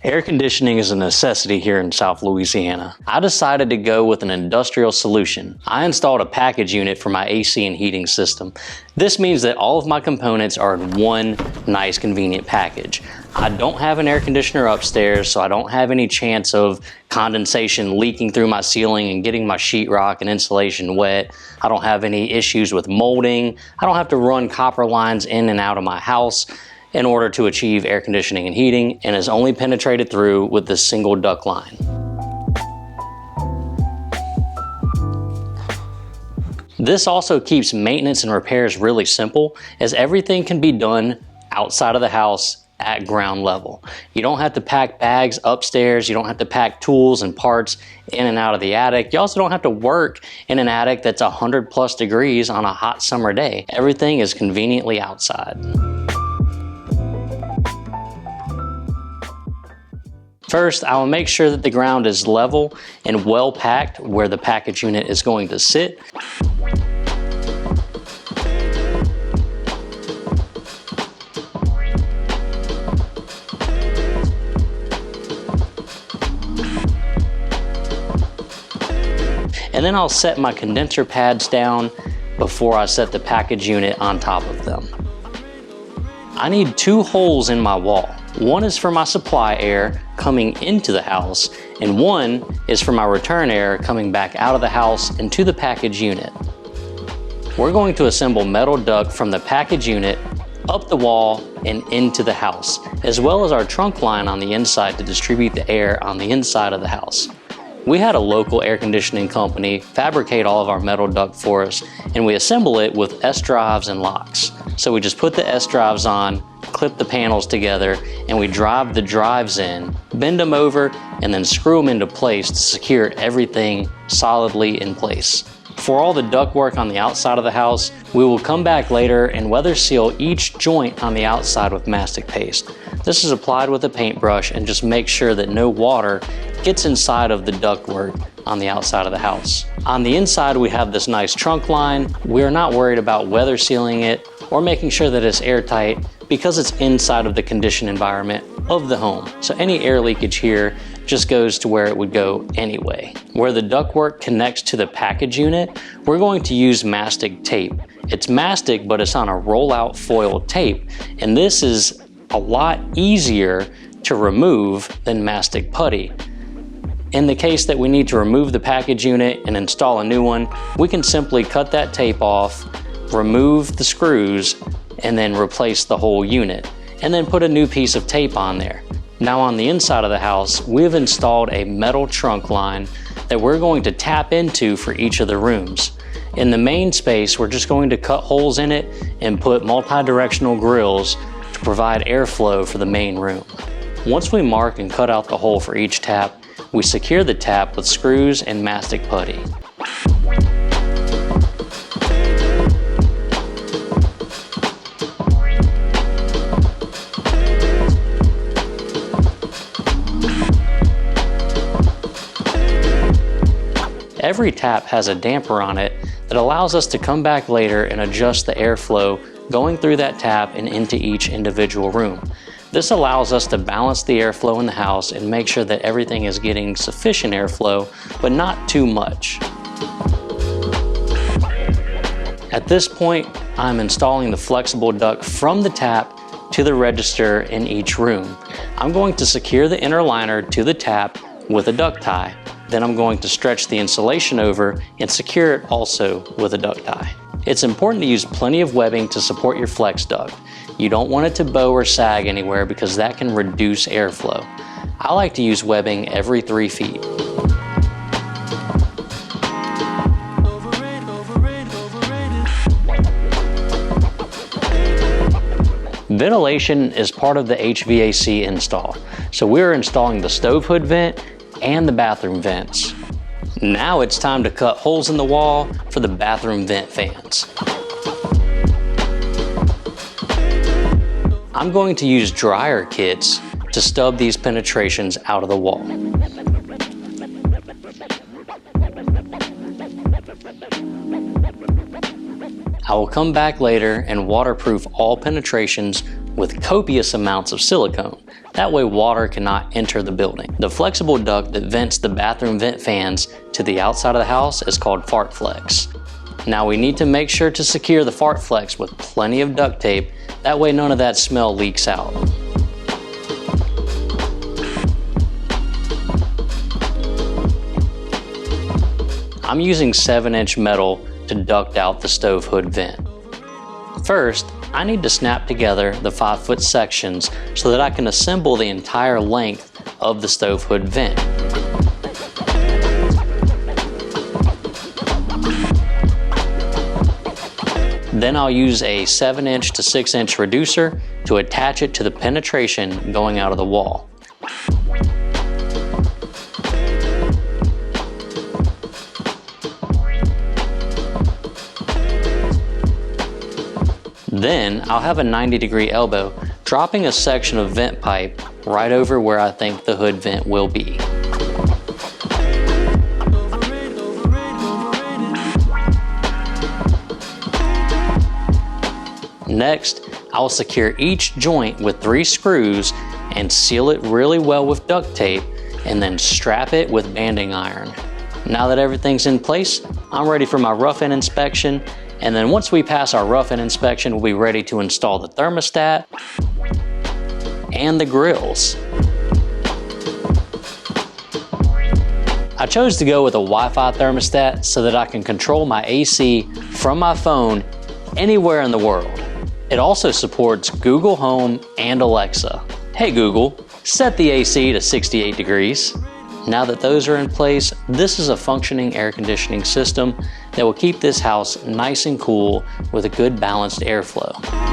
Air conditioning is a necessity here in South Louisiana. I decided to go with an industrial solution. I installed a package unit for my AC and heating system. This means that all of my components are in one nice convenient package. I don't have an air conditioner upstairs, so I don't have any chance of condensation leaking through my ceiling and getting my sheetrock and insulation wet. I don't have any issues with molding. I don't have to run copper lines in and out of my house in order to achieve air conditioning and heating, and is only penetrated through with this single duct line. This also keeps maintenance and repairs really simple, as everything can be done outside of the house at ground level. You don't have to pack bags upstairs, you don't have to pack tools and parts in and out of the attic. You also don't have to work in an attic that's 100+ degrees on a hot summer day. Everything is conveniently outside. First, I will make sure that the ground is level and well packed where the package unit is going to sit. And then I'll set my condenser pads down before I set the package unit on top of them. I need 2 holes in my wall. One is for my supply air coming into the house, and one is for my return air coming back out of the house into the package unit. We're going to assemble metal duct from the package unit up the wall and into the house, as well as our trunk line on the inside to distribute the air on the inside of the house. We had a local air conditioning company fabricate all of our metal duct for us, and we assemble it with S-drives and locks. So we just put the S-drives on, clip the panels together, and we drive the drives in, bend them over, and then screw them into place to secure everything solidly in place. For all the duct work on the outside of the house, we will come back later and weather seal each joint on the outside with mastic paste. This is applied with a paintbrush and just make sure that no water gets inside of the ductwork on the outside of the house. On the inside, we have this nice trunk line. We are not worried about weather sealing it or making sure that it's airtight because it's inside of the conditioned environment of the home. So any air leakage here just goes to where it would go anyway. Where the ductwork connects to the package unit, we're going to use mastic tape. It's mastic, but it's on a rollout foil tape, and this is a lot easier to remove than mastic putty. In the case that we need to remove the package unit and install a new one, we can simply cut that tape off, remove the screws, and then replace the whole unit, and then put a new piece of tape on there. Now on the inside of the house, we've installed a metal trunk line that we're going to tap into for each of the rooms. In the main space, we're just going to cut holes in it and put multi-directional grills to provide airflow for the main room. Once we mark and cut out the hole for each tap, we secure the tap with screws and mastic putty. Every tap has a damper on it that allows us to come back later and adjust the airflow going through that tap and into each individual room. This allows us to balance the airflow in the house and make sure that everything is getting sufficient airflow, but not too much. At this point, I'm installing the flexible duct from the tap to the register in each room. I'm going to secure the inner liner to the tap with a duct tie. Then I'm going to stretch the insulation over and secure it also with a duct tie. It's important to use plenty of webbing to support your flex duct. You don't want it to bow or sag anywhere because that can reduce airflow. I like to use webbing every 3 feet. Ventilation is part of the HVAC install, so we're installing the stove hood vent and the bathroom vents. Now it's time to cut holes in the wall for the bathroom vent fans. I'm going to use dryer kits to stub these penetrations out of the wall. I will come back later and waterproof all penetrations with copious amounts of silicone. That way water cannot enter the building. The flexible duct that vents the bathroom vent fans to the outside of the house is called fart flex. Now we need to make sure to secure the fart flex with plenty of duct tape, that way none of that smell leaks out. I'm using 7-inch metal to duct out the stove hood vent. First, I need to snap together the 5-foot sections so that I can assemble the entire length of the stove hood vent. Then I'll use a 7-inch to 6-inch reducer to attach it to the penetration going out of the wall. Then I'll have a 90-degree elbow, dropping a section of vent pipe right over where I think the hood vent will be. Next, I'll secure each joint with 3 screws and seal it really well with duct tape, and then strap it with banding iron. Now that everything's in place, I'm ready for my rough-in inspection, and then once we pass our rough-in inspection, we'll be ready to install the thermostat and the grills. I chose to go with a Wi-Fi thermostat so that I can control my AC from my phone anywhere in the world. It also supports Google Home and Alexa. Hey Google, set the AC to 68 degrees. Now that those are in place, this is a functioning air conditioning system that will keep this house nice and cool with a good balanced airflow.